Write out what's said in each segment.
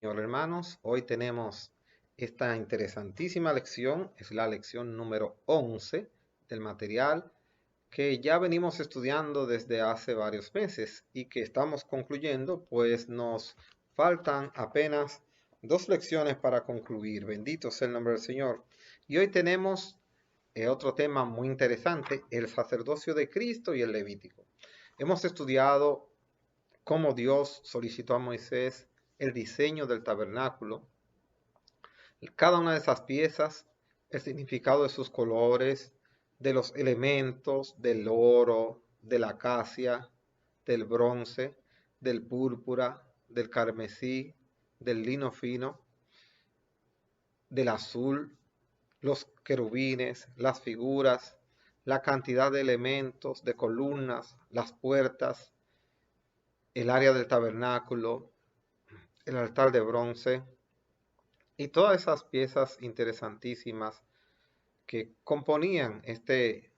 Señor hermanos, hoy tenemos esta interesantísima lección, es la lección número 11 del material que ya venimos estudiando desde hace varios meses y que estamos concluyendo, pues nos faltan apenas dos lecciones para concluir. Bendito sea el nombre del Señor. Y hoy tenemos otro tema muy interesante, el sacerdocio de Cristo y el Levítico. Hemos estudiado cómo Dios solicitó a Moisés el diseño del tabernáculo, cada una de esas piezas, el significado de sus colores, de los elementos, del oro, de la acacia, del bronce, del púrpura, del carmesí, del lino fino, del azul, los querubines, las figuras, la cantidad de elementos, de columnas, las puertas, el área del tabernáculo, el altar de bronce y todas esas piezas interesantísimas que componían este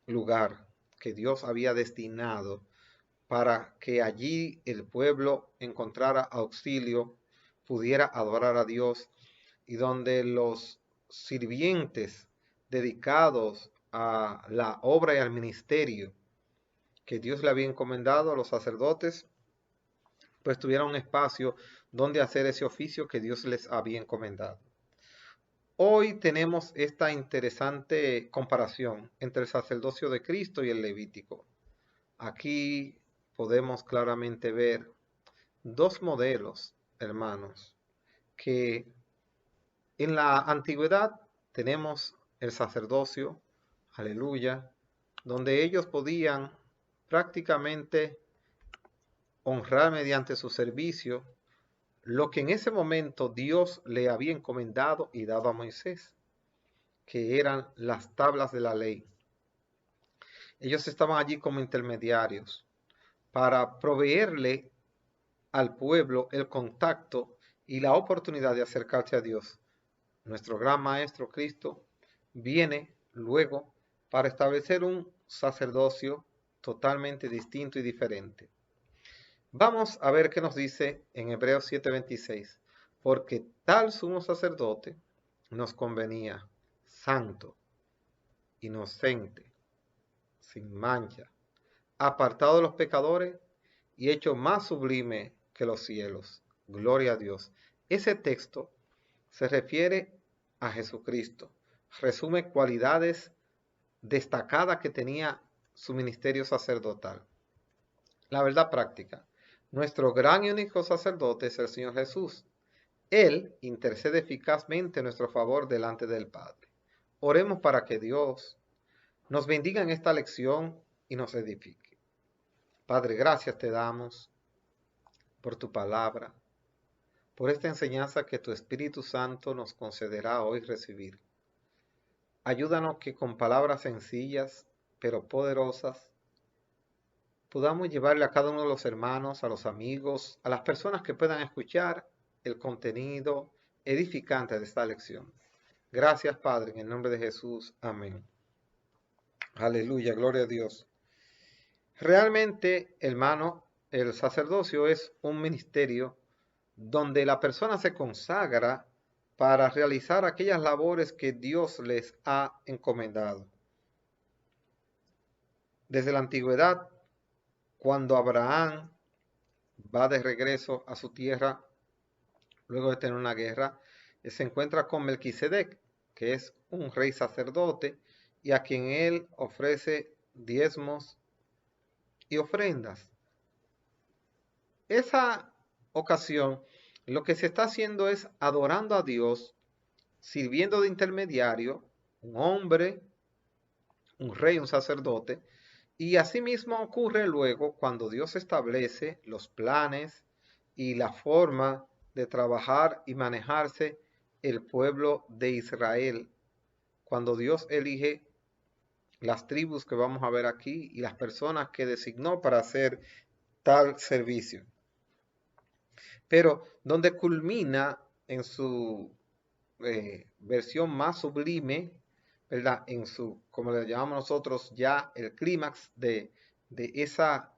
lugar que Dios había destinado para que allí el pueblo encontrara auxilio, pudiera adorar a Dios y donde los sirvientes dedicados a la obra y al ministerio que Dios le había encomendado a los sacerdotes, pues tuvieran un espacio donde hacer ese oficio que Dios les había encomendado. Hoy tenemos esta interesante comparación entre el sacerdocio de Cristo y el Levítico. Aquí podemos claramente ver dos modelos, hermanos, que en la antigüedad tenemos el sacerdocio, aleluya, donde ellos podían prácticamente honrar mediante su servicio lo que en ese momento Dios le había encomendado y dado a Moisés, que eran las tablas de la ley. Ellos estaban allí como intermediarios para proveerle al pueblo el contacto y la oportunidad de acercarse a Dios. Nuestro gran Maestro Cristo viene luego para establecer un sacerdocio totalmente distinto y diferente. Vamos a ver qué nos dice en Hebreos 7:26. Porque tal sumo sacerdote nos convenía, santo, inocente, sin mancha, apartado de los pecadores y hecho más sublime que los cielos. Gloria a Dios. Ese texto se refiere a Jesucristo. Resume cualidades destacadas que tenía su ministerio sacerdotal. La verdad práctica. Nuestro gran y único sacerdote es el Señor Jesús. Él intercede eficazmente en nuestro favor delante del Padre. Oremos para que Dios nos bendiga en esta lección y nos edifique. Padre, gracias te damos por tu palabra, por esta enseñanza que tu Espíritu Santo nos concederá hoy recibir. Ayúdanos que con palabras sencillas, pero poderosas, podamos llevarle a cada uno de los hermanos, a los amigos, a las personas que puedan escuchar el contenido edificante de esta lección. Gracias, Padre, en el nombre de Jesús. Amén. Aleluya, gloria a Dios. Realmente, hermano, el sacerdocio es un ministerio donde la persona se consagra para realizar aquellas labores que Dios les ha encomendado. Desde la antigüedad, cuando Abraham va de regreso a su tierra, luego de tener una guerra, se encuentra con Melquisedec, que es un rey sacerdote, y a quien él ofrece diezmos y ofrendas. Esa ocasión, lo que se está haciendo es adorando a Dios, sirviendo de intermediario, un hombre, un rey, un sacerdote, y asimismo ocurre luego cuando Dios establece los planes y la forma de trabajar y manejarse el pueblo de Israel, cuando Dios elige las tribus que vamos a ver aquí y las personas que designó para hacer tal servicio. Pero donde culmina en su versión más sublime, ¿verdad? En su, como le llamamos nosotros, ya el clímax de, esa,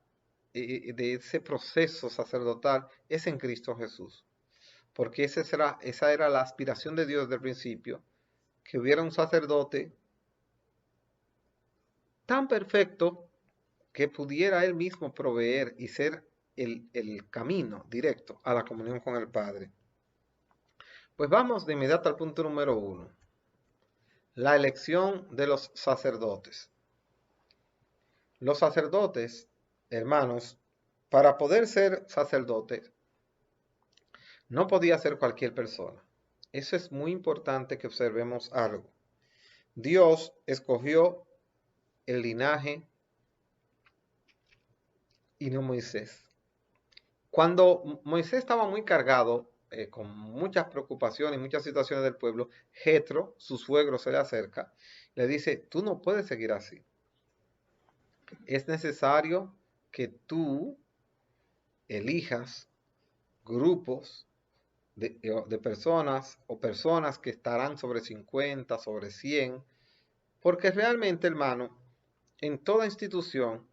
de ese proceso sacerdotal es en Cristo Jesús. porque esa era la aspiración de Dios desde el principio, que hubiera un sacerdote tan perfecto que pudiera él mismo proveer y ser el camino directo a la comunión con el Padre. Pues vamos de inmediato al punto número 1, la elección de los sacerdotes. Los sacerdotes, hermanos, para poder ser sacerdotes, no podía ser cualquier persona. Eso es muy importante que observemos algo. Dios escogió el linaje y no Moisés. Cuando Moisés estaba muy cargado, con muchas preocupaciones, muchas situaciones del pueblo, Jetro, su suegro, se le acerca, le dice, tú no puedes seguir así. Es necesario que tú elijas grupos de personas o personas que estarán sobre 50, sobre 100, porque realmente, hermano, en toda institución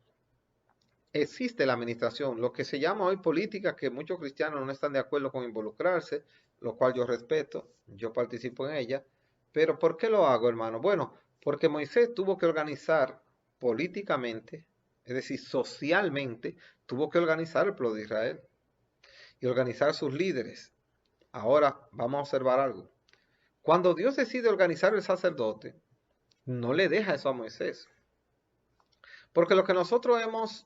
existe la administración, lo que se llama hoy política, que muchos cristianos no están de acuerdo con involucrarse, lo cual yo respeto, yo participo en ella, pero ¿por qué lo hago, hermano? Bueno, porque Moisés tuvo que organizar políticamente, es decir, socialmente, tuvo que organizar el pueblo de Israel y organizar sus líderes. Ahora vamos a observar algo. Cuando Dios decide organizar el sacerdote, no le deja eso a Moisés. Porque lo que nosotros hemos,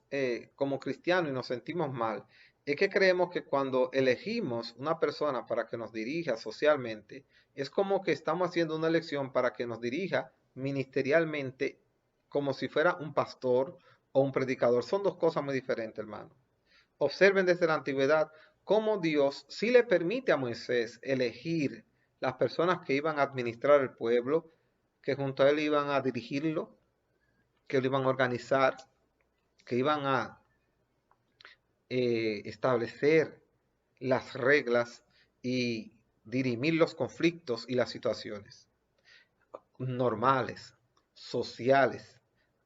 como cristianos, y nos sentimos mal, es que creemos que cuando elegimos una persona para que nos dirija socialmente, es como que estamos haciendo una elección para que nos dirija ministerialmente, como si fuera un pastor o un predicador. Son dos cosas muy diferentes, hermano. Observen desde la antigüedad cómo Dios sí le permite a Moisés elegir las personas que iban a administrar el pueblo, que junto a él iban a dirigirlo, que lo iban a organizar, que iban a establecer las reglas y dirimir los conflictos y las situaciones normales, sociales,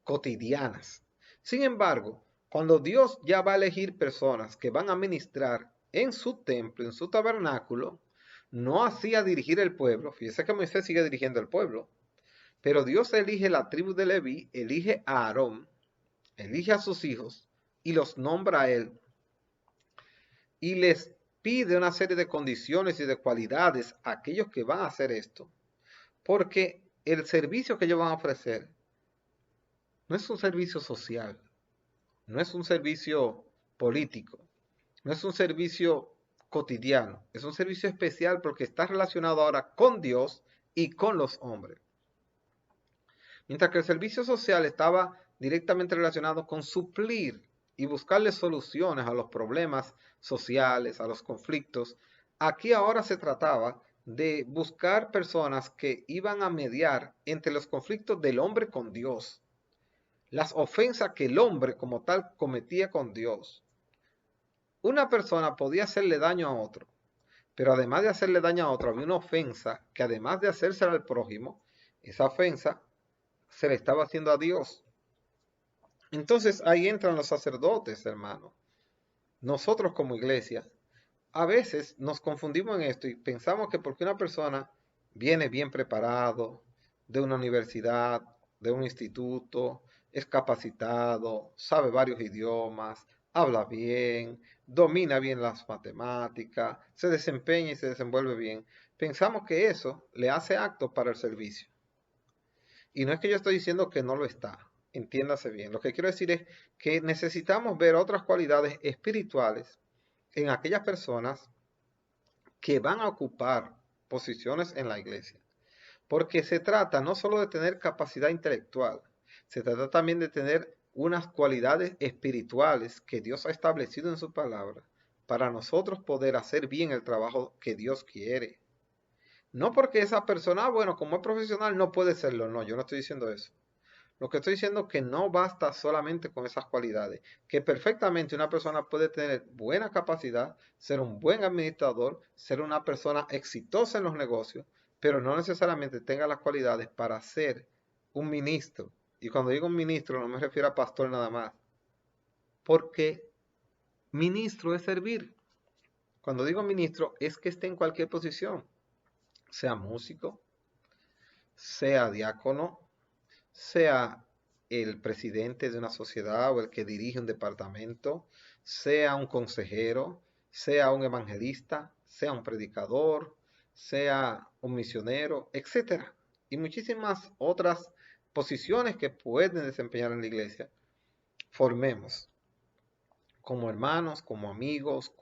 cotidianas. Sin embargo, cuando Dios ya va a elegir personas que van a ministrar en su templo, en su tabernáculo, no hacía dirigir el pueblo. Fíjese que Moisés sigue dirigiendo el pueblo, pero Dios elige la tribu de Leví, elige a Aarón, elige a sus hijos y los nombra a él y les pide una serie de condiciones y de cualidades a aquellos que van a hacer esto, porque el servicio que ellos van a ofrecer no es un servicio social, no es un servicio político, no es un servicio cotidiano, es un servicio especial porque está relacionado ahora con Dios y con los hombres. Mientras que el servicio social estaba directamente relacionado con suplir y buscarle soluciones a los problemas sociales, a los conflictos, aquí ahora se trataba de buscar personas que iban a mediar entre los conflictos del hombre con Dios, las ofensas que el hombre como tal cometía con Dios. Una persona podía hacerle daño a otro, pero además de hacerle daño a otro, había una ofensa que además de hacérsela al prójimo, esa ofensa se le estaba haciendo a Dios. Entonces ahí entran los sacerdotes, hermano. Nosotros como iglesia, a veces nos confundimos en esto y pensamos que porque una persona viene bien preparado de una universidad, de un instituto, es capacitado, sabe varios idiomas, habla bien, domina bien las matemáticas, se desempeña y se desenvuelve bien, pensamos que eso le hace acto para el servicio. Y no es que yo estoy diciendo que no lo está, entiéndase bien. Lo que quiero decir es que necesitamos ver otras cualidades espirituales en aquellas personas que van a ocupar posiciones en la iglesia. Porque se trata no solo de tener capacidad intelectual, se trata también de tener unas cualidades espirituales que Dios ha establecido en su palabra para nosotros poder hacer bien el trabajo que Dios quiere. No porque esa persona, bueno, como es profesional no puede serlo, no, yo no estoy diciendo eso. Lo que estoy diciendo es que no basta solamente con esas cualidades, que perfectamente una persona puede tener buena capacidad, ser un buen administrador, ser una persona exitosa en los negocios, pero no necesariamente tenga las cualidades para ser un ministro. Y cuando digo un ministro no me refiero a pastor nada más, porque ministro es servir. Cuando digo ministro, es que esté en cualquier posición, sea músico, sea diácono, sea el presidente de una sociedad o el que dirige un departamento, sea un consejero, sea un evangelista, sea un predicador, sea un misionero, etcétera. Y muchísimas otras posiciones que pueden desempeñar en la iglesia. Formemos como hermanos, como amigos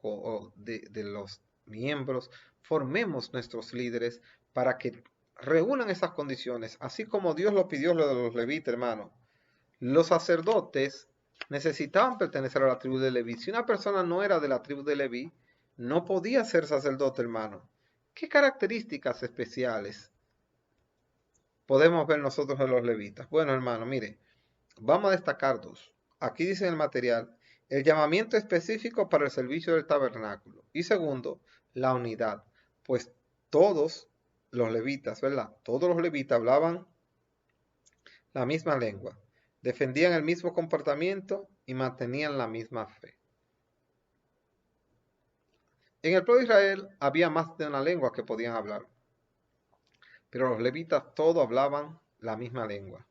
de los miembros, formemos nuestros líderes para que reúnan esas condiciones, así como Dios lo pidió lo de los levitas, hermano. Los sacerdotes necesitaban pertenecer a la tribu de Leví. Si una persona no era de la tribu de Leví, no podía ser sacerdote, hermano. ¿Qué características especiales podemos ver nosotros en los levitas? Bueno, hermano, mire, vamos a destacar dos. Aquí dice en el material, el llamamiento específico para el servicio del tabernáculo. Y segundo, la unidad. Pues todos los levitas, ¿verdad? Todos los levitas hablaban la misma lengua, defendían el mismo comportamiento y mantenían la misma fe. En el pueblo de Israel había más de una lengua que podían hablar, pero los levitas todos hablaban la misma lengua.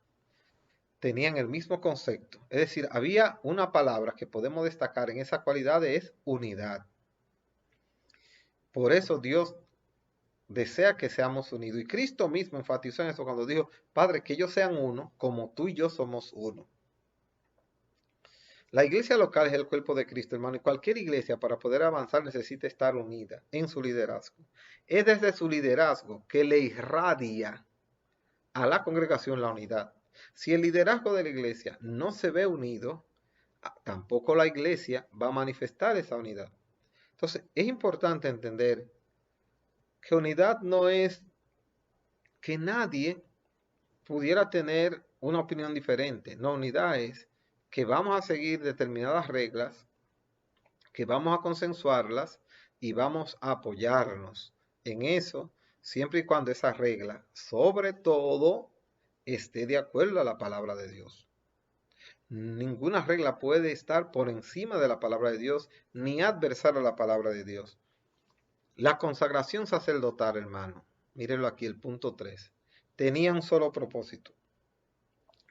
Tenían el mismo concepto. Es decir, había una palabra que podemos destacar en esa cualidad, es unidad. Por eso Dios desea que seamos unidos. Y Cristo mismo enfatizó en eso cuando dijo, Padre, que ellos sean uno, como tú y yo somos uno. La iglesia local es el cuerpo de Cristo, hermano, y cualquier iglesia para poder avanzar necesita estar unida en su liderazgo. Es desde su liderazgo que le irradia a la congregación la unidad. Si el liderazgo de la iglesia no se ve unido, tampoco la iglesia va a manifestar esa unidad. Entonces, es importante entender que unidad no es que nadie pudiera tener una opinión diferente. No, unidad es que vamos a seguir determinadas reglas, que vamos a consensuarlas y vamos a apoyarnos en eso, siempre y cuando esa regla, sobre todo, esté de acuerdo a la palabra de Dios. Ninguna regla puede estar por encima de la palabra de Dios, ni adversar a la palabra de Dios. La consagración sacerdotal, hermano, mírenlo aquí, el punto 3, tenía un solo propósito.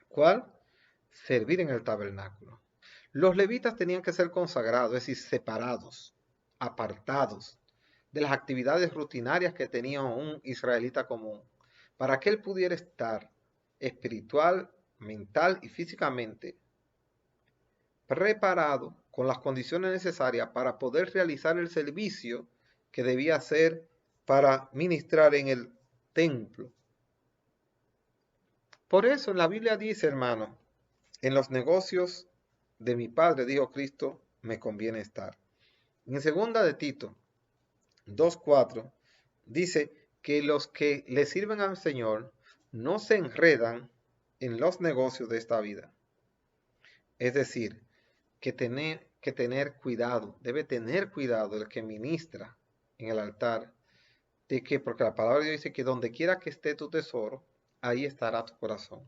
¿Cuál? Servir en el tabernáculo. Los levitas tenían que ser consagrados, es decir, separados, apartados de las actividades rutinarias que tenía un israelita común, para que él pudiera estar espiritual, mental y físicamente preparado con las condiciones necesarias para poder realizar el servicio que debía hacer para ministrar en el templo. Por eso en la Biblia dice, hermano, en los negocios de mi Padre, dijo Cristo, me conviene estar. En segunda de Tito 2:4 dice que los que le sirven al Señor no se enredan en los negocios de esta vida. Es decir, que tener cuidado, debe tener cuidado el que ministra en el altar, de que, porque la palabra de Dios dice que donde quiera que esté tu tesoro, ahí estará tu corazón.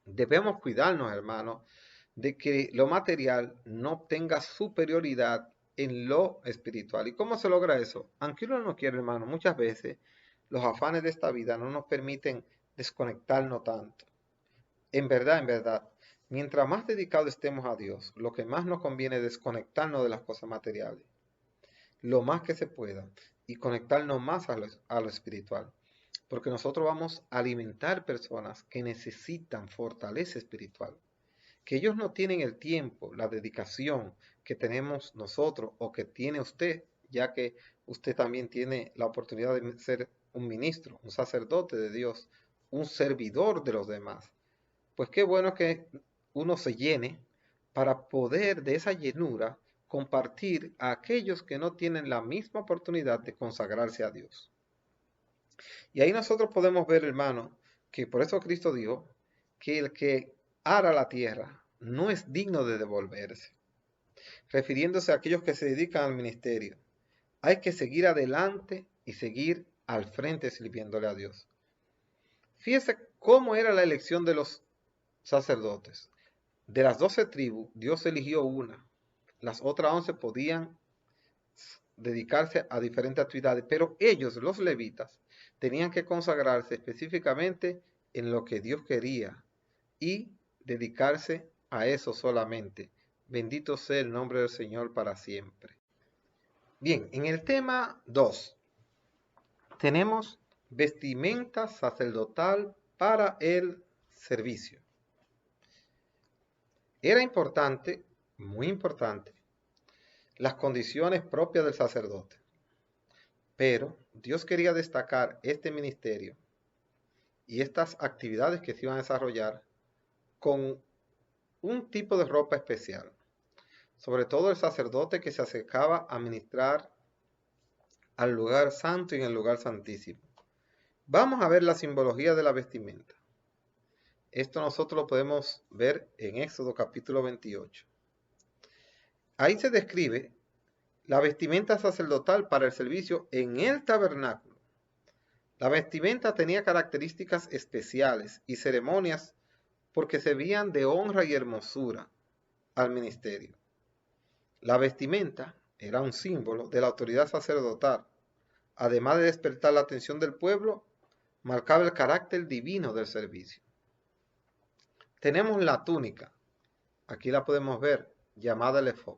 Debemos cuidarnos, hermanos, de que lo material no tenga superioridad en lo espiritual. ¿Y cómo se logra eso? Aunque uno no quiere, hermano, muchas veces los afanes de esta vida no nos permiten desconectarnos tanto. En verdad, mientras más dedicados estemos a Dios, lo que más nos conviene es desconectarnos de las cosas materiales, lo más que se pueda, y conectarnos más a lo espiritual. Porque nosotros vamos a alimentar personas que necesitan fortaleza espiritual, que ellos no tienen el tiempo, la dedicación que tenemos nosotros o que tiene usted, ya que usted también tiene la oportunidad de ser un ministro, un sacerdote de Dios, un servidor de los demás. Pues qué bueno que uno se llene para poder de esa llenura compartir a aquellos que no tienen la misma oportunidad de consagrarse a Dios. Y ahí nosotros podemos ver, hermano, que por eso Cristo dijo que el que ara la tierra no es digno de devolverse, refiriéndose a aquellos que se dedican al ministerio. Hay que seguir adelante y seguir al frente sirviéndole a Dios. Fíjese cómo era la elección de los sacerdotes. De las 12 tribus, Dios eligió una. Las otras 11 podían dedicarse a diferentes actividades, pero ellos, los levitas, tenían que consagrarse específicamente en lo que Dios quería y dedicarse a eso solamente. Bendito sea el nombre del Señor para siempre. Bien, en el tema 2 tenemos vestimenta sacerdotal para el servicio. Era importante, muy importante, las condiciones propias del sacerdote. Pero Dios quería destacar este ministerio y estas actividades que se iban a desarrollar con un tipo de ropa especial. Sobre todo el sacerdote que se acercaba a ministrar al lugar santo y en el lugar santísimo. Vamos a ver la simbología de la vestimenta. Esto nosotros lo podemos ver en Éxodo capítulo 28. Ahí se describe la vestimenta sacerdotal para el servicio en el tabernáculo. La vestimenta tenía características especiales y ceremonias porque servían de honra y hermosura al ministerio. La vestimenta era un símbolo de la autoridad sacerdotal. Además de despertar la atención del pueblo, marcaba el carácter divino del servicio. Tenemos la túnica, aquí la podemos ver, llamada el efod.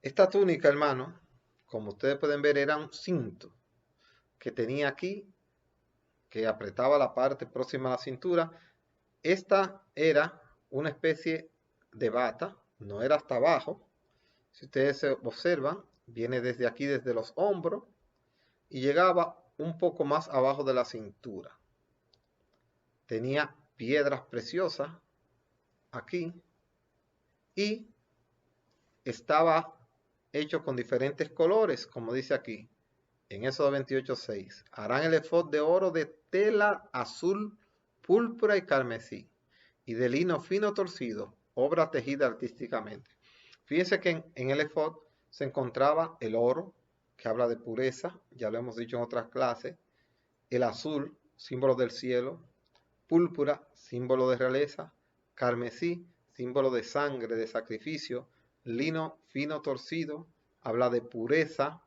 Esta túnica, hermano, como ustedes pueden ver, era un cinto que tenía aquí, que apretaba la parte próxima a la cintura. Esta era una especie de bata, no era hasta abajo. Si ustedes observan, viene desde aquí, desde los hombros, y llegaba un poco más abajo de la cintura. Tenía piedras preciosas aquí y estaba hecho con diferentes colores, como dice aquí, en Éxodo 28:6. Harán el efod de oro de tela azul, púrpura y carmesí, y de lino fino torcido, obra tejida artísticamente. Fíjense que en el efod se encontraba el oro, que habla de pureza, ya lo hemos dicho en otras clases, el azul, símbolo del cielo, púrpura, símbolo de realeza, carmesí, símbolo de sangre, de sacrificio, lino fino torcido, habla de pureza,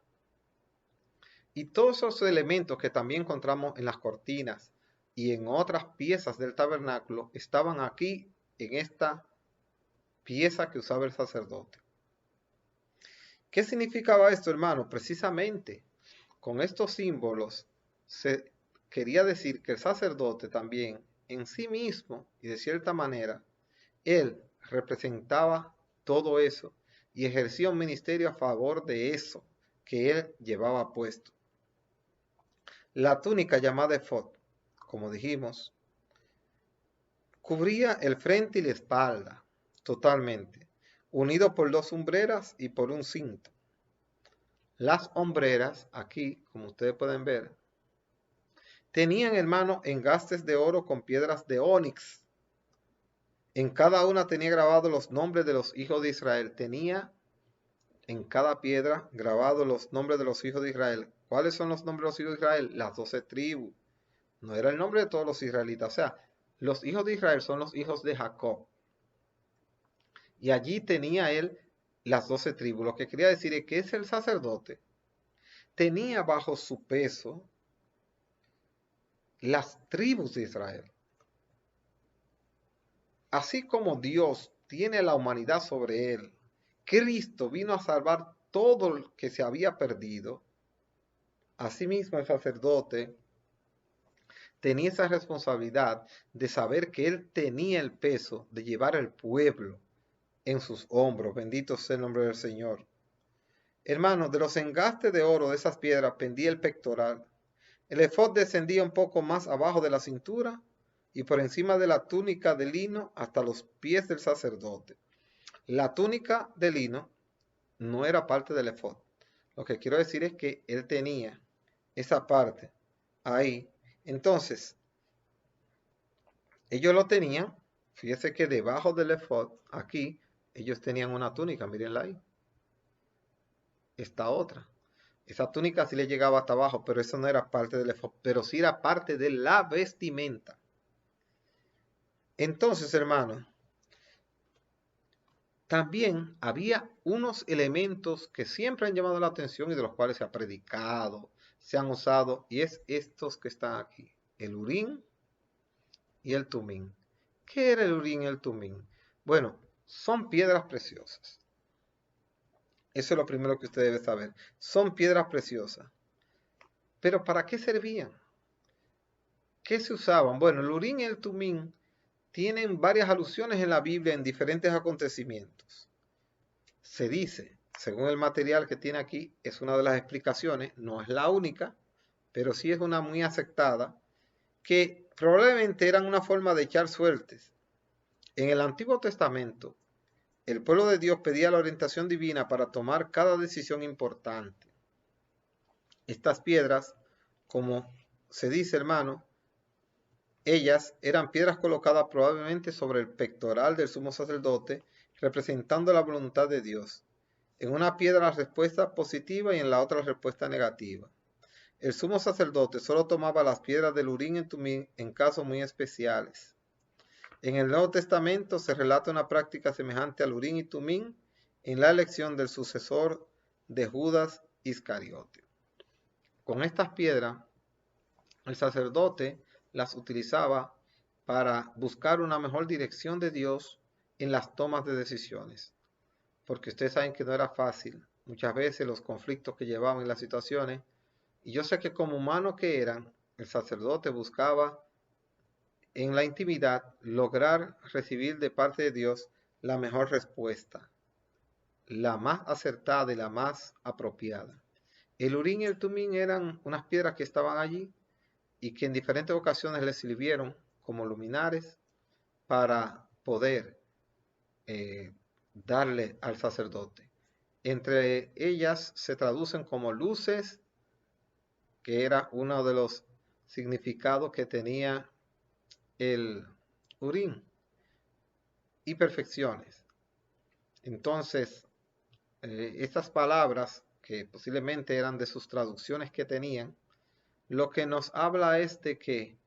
y todos esos elementos que también encontramos en las cortinas y en otras piezas del tabernáculo estaban aquí en esta pieza que usaba el sacerdote. ¿Qué significaba esto, hermano? Precisamente con estos símbolos se quería decir que el sacerdote también en sí mismo y de cierta manera, él representaba todo eso y ejercía un ministerio a favor de eso que él llevaba puesto. La túnica llamada efod, como dijimos, cubría el frente y la espalda totalmente, unido por dos hombreras y por un cinto. Las hombreras, aquí, como ustedes pueden ver, tenían, hermano, engastes de oro con piedras de ónix. En cada una tenía grabados los nombres de los hijos de Israel. Tenía en cada piedra grabados los nombres de los hijos de Israel. ¿Cuáles son los nombres de los hijos de Israel? Las 12 tribus. No era el nombre de todos los israelitas. O sea, los hijos de Israel son los hijos de Jacob. Y allí tenía él las 12 tribus. Lo que quería decir es que el sacerdote tenía bajo su peso las tribus de Israel. Así como Dios tiene la humanidad sobre él, Cristo vino a salvar todo lo que se había perdido. Asimismo, el sacerdote tenía esa responsabilidad de saber que él tenía el peso de llevar al pueblo en sus hombros. Bendito sea el nombre del Señor. Hermanos, de los engastes de oro de esas piedras pendía el pectoral. El efod descendía un poco más abajo de la cintura y por encima de la túnica de lino hasta los pies del sacerdote. La túnica de lino no era parte del efod. Lo que quiero decir es que él tenía esa parte ahí. Entonces, ellos lo tenían. Fíjese que debajo del efod, aquí, ellos tenían una túnica. Mírenla ahí. Esta otra. Esa túnica sí le llegaba hasta abajo, pero eso no era parte del efod, pero sí era parte de la vestimenta. Entonces, hermano, también había unos elementos que siempre han llamado la atención y de los cuales se ha predicado, se han usado, y es estos que están aquí, el Urim y el Tumim. ¿Qué era el Urim y el Tumim? Bueno, son piedras preciosas. Eso es lo primero que usted debe saber. Son piedras preciosas. Pero ¿para qué servían? ¿Qué se usaban? Bueno, el Urim y el Tumim tienen varias alusiones en la Biblia en diferentes acontecimientos. Se dice, según el material que tiene aquí, es una de las explicaciones, no es la única, pero sí es una muy aceptada, que probablemente eran una forma de echar suertes. En el Antiguo Testamento, el pueblo de Dios pedía la orientación divina para tomar cada decisión importante. Estas piedras, como se dice, hermano, ellas eran piedras colocadas probablemente sobre el pectoral del sumo sacerdote, representando la voluntad de Dios. En una piedra la respuesta positiva y en la otra la respuesta negativa. El sumo sacerdote solo tomaba las piedras del Urim y Tumim en casos muy especiales. En el Nuevo Testamento se relata una práctica semejante al Urim y Tumim en la elección del sucesor de Judas Iscariote. Con estas piedras, el sacerdote las utilizaba para buscar una mejor dirección de Dios en las tomas de decisiones. Porque ustedes saben que no era fácil. Muchas veces los conflictos que llevaban en las situaciones. Y yo sé que como humanos que eran, el sacerdote buscaba en la intimidad lograr recibir de parte de Dios la mejor respuesta, la más acertada y la más apropiada. El Urim y el Tumim eran unas piedras que estaban allí y que en diferentes ocasiones les sirvieron como luminares para poder darle al sacerdote. Entre ellas se traducen como luces, que era uno de los significados que tenía el Urim, y perfecciones. Entonces, estas palabras, que posiblemente eran de sus traducciones que tenían, lo que nos habla es de que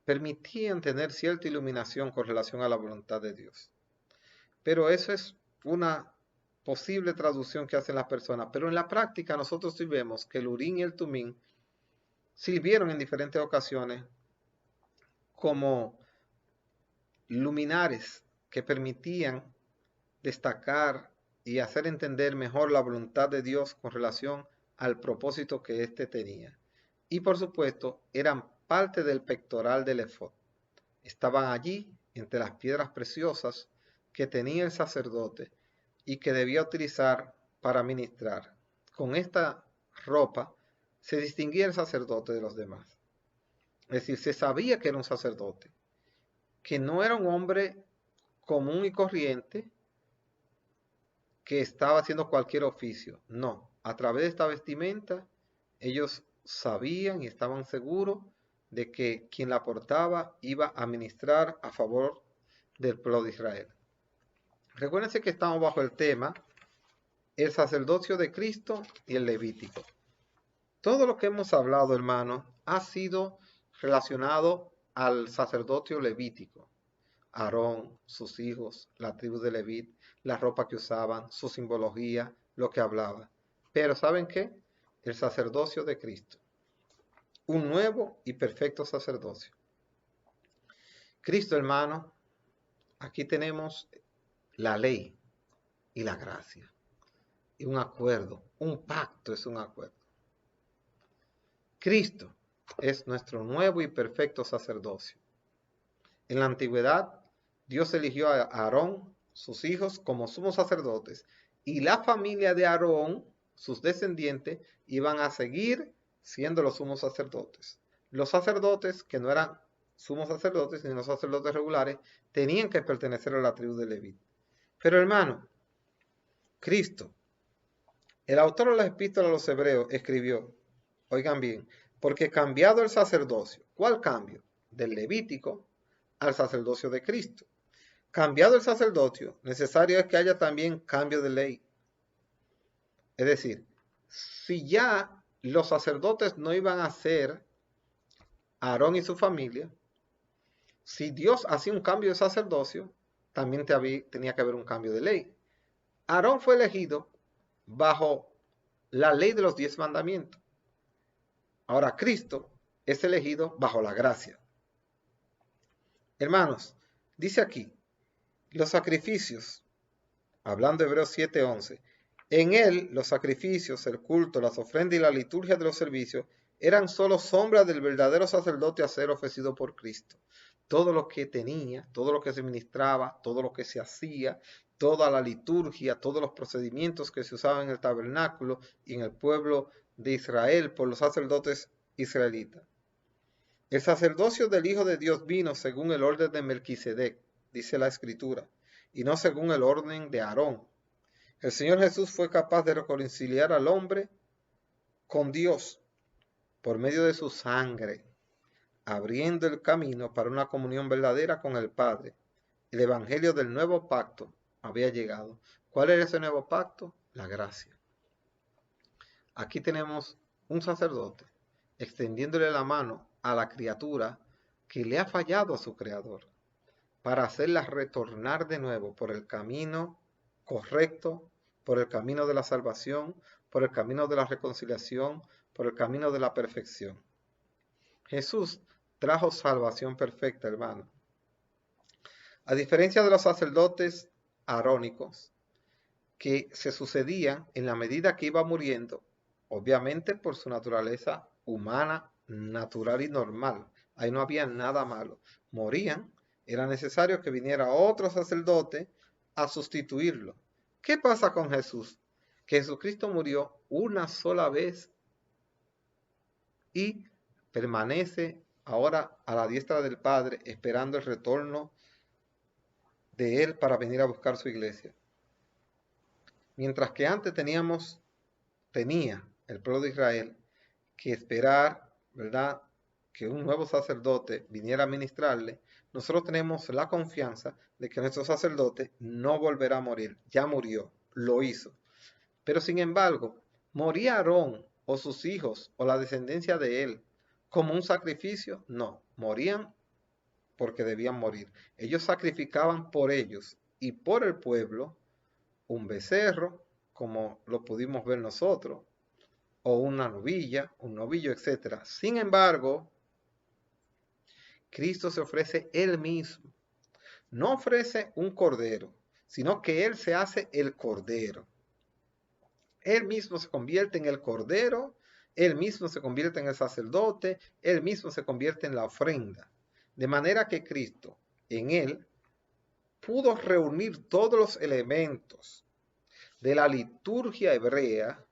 permitían tener cierta iluminación con relación a la voluntad de Dios. Pero eso es una posible traducción que hacen las personas. Pero en la práctica nosotros sí vemos que el Urim y el Tumim sirvieron en diferentes ocasiones como luminares que permitían destacar y hacer entender mejor la voluntad de Dios con relación al propósito que éste tenía. Y por supuesto, eran parte del pectoral del efod. Estaban allí entre las piedras preciosas que tenía el sacerdote y que debía utilizar para ministrar. Con esta ropa se distinguía el sacerdote de los demás. Es decir, se sabía que era un sacerdote, que no era un hombre común y corriente que estaba haciendo cualquier oficio. No, a través de esta vestimenta ellos sabían y estaban seguros de que quien la portaba iba a ministrar a favor del pueblo de Israel. Recuérdense que estamos bajo el tema el sacerdocio de Cristo y el Levítico. Todo lo que hemos hablado, hermano, ha sido relacionado al sacerdocio levítico. Aarón, sus hijos, la tribu de Leví, la ropa que usaban, su simbología, lo que hablaba. Pero ¿saben qué? El sacerdocio de Cristo. Un nuevo y perfecto sacerdocio. Cristo, hermano, aquí tenemos la ley y la gracia. Y un acuerdo, un pacto es un acuerdo. Cristo es nuestro nuevo y perfecto sacerdocio. En la antigüedad, Dios eligió a Aarón, sus hijos, como sumos sacerdotes, y la familia de Aarón, sus descendientes, iban a seguir siendo los sumos sacerdotes. Los sacerdotes, que no eran sumos sacerdotes, sino sacerdotes regulares, tenían que pertenecer a la tribu de Leví. Pero hermano, Cristo, el autor de las epístolas a los hebreos, escribió, oigan bien, porque cambiado el sacerdocio, ¿cuál cambio? Del levítico al sacerdocio de Cristo. Cambiado el sacerdocio, necesario es que haya también cambio de ley. Es decir, si ya los sacerdotes no iban a ser Aarón y su familia, si Dios hacía un cambio de sacerdocio, también tenía que haber un cambio de ley. Aarón fue elegido bajo la ley de los 10 mandamientos. Ahora Cristo es elegido bajo la gracia. Hermanos, dice aquí, los sacrificios, hablando de Hebreos 7:11, en él los sacrificios, el culto, las ofrendas y la liturgia de los servicios eran solo sombras del verdadero sacerdote a ser ofrecido por Cristo. Todo lo que tenía, todo lo que se ministraba, todo lo que se hacía, toda la liturgia, todos los procedimientos que se usaban en el tabernáculo y en el pueblo de Israel por los sacerdotes israelitas. El sacerdocio del Hijo de Dios vino según el orden de Melquisedec, dice la Escritura, y no según el orden de Aarón. El Señor Jesús fue capaz de reconciliar al hombre con Dios por medio de su sangre, abriendo el camino para una comunión verdadera con el Padre. El Evangelio del nuevo pacto había llegado. ¿Cuál era ese nuevo pacto? La gracia. Aquí tenemos un sacerdote extendiéndole la mano a la criatura que le ha fallado a su Creador, para hacerla retornar de nuevo por el camino correcto, por el camino de la salvación, por el camino de la reconciliación, por el camino de la perfección. Jesús trajo salvación perfecta, hermano. A diferencia de los sacerdotes arónicos, que se sucedían en la medida que iba muriendo, obviamente por su naturaleza humana, natural y normal. Ahí no había nada malo. Morían, era necesario que viniera otro sacerdote a sustituirlo. ¿Qué pasa con Jesús? Que Jesucristo murió una sola vez y permanece ahora a la diestra del Padre, esperando el retorno de Él para venir a buscar su iglesia. Mientras que antes tenía el pueblo de Israel que esperar, ¿verdad?, que un nuevo sacerdote viniera a ministrarle, nosotros tenemos la confianza de que nuestro sacerdote no volverá a morir. Ya murió, lo hizo. Pero sin embargo, ¿moría Aarón o sus hijos o la descendencia de él como un sacrificio? No, morían porque debían morir. Ellos sacrificaban por ellos y por el pueblo un becerro, como lo pudimos ver nosotros, o una novilla, un novillo, etc. Sin embargo, Cristo se ofrece Él mismo. No ofrece un cordero, sino que Él se hace el cordero. Él mismo se convierte en el cordero, Él mismo se convierte en el sacerdote, Él mismo se convierte en la ofrenda. De manera que Cristo, en Él, pudo reunir todos los elementos de la liturgia hebrea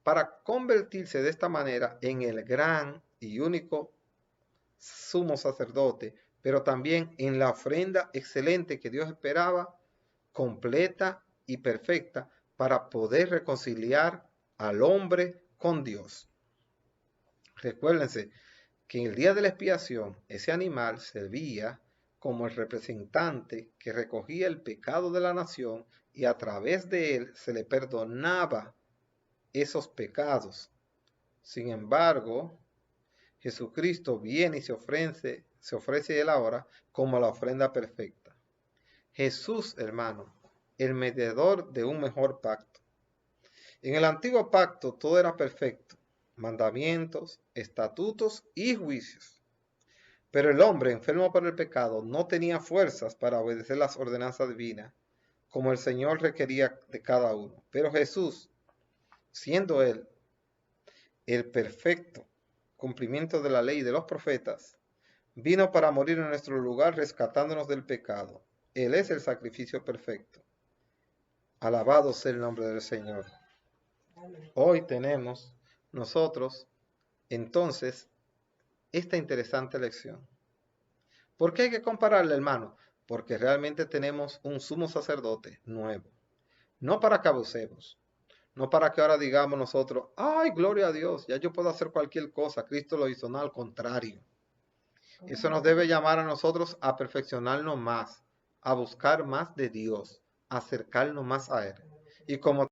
para convertirse de esta manera en el gran y único sumo sacerdote, pero también en la ofrenda excelente que Dios esperaba, completa y perfecta, para poder reconciliar al hombre con Dios. Recuérdense que en el día de la expiación, ese animal servía como el representante que recogía el pecado de la nación y a través de él se le perdonaba esos pecados. Sin embargo, Jesucristo viene y se ofrece él ahora como la ofrenda perfecta. Jesús, hermano, el mediador de un mejor pacto. En el antiguo pacto todo era perfecto, mandamientos, estatutos y juicios. Pero el hombre enfermo por el pecado no tenía fuerzas para obedecer las ordenanzas divinas, como el Señor requería de cada uno. Pero Jesús, siendo Él el perfecto cumplimiento de la ley y de los profetas, vino para morir en nuestro lugar rescatándonos del pecado. Él es el sacrificio perfecto. Alabado sea el nombre del Señor. Hoy tenemos nosotros entonces esta interesante lección. ¿Por qué hay que compararle, hermano? Porque realmente tenemos un sumo sacerdote nuevo. No para que abusemos. No para que ahora digamos nosotros, ay, gloria a Dios, ya yo puedo hacer cualquier cosa, Cristo lo hizo. No, al contrario. Eso nos debe llamar a nosotros a perfeccionarnos más, a buscar más de Dios, a acercarnos más a Él. Y como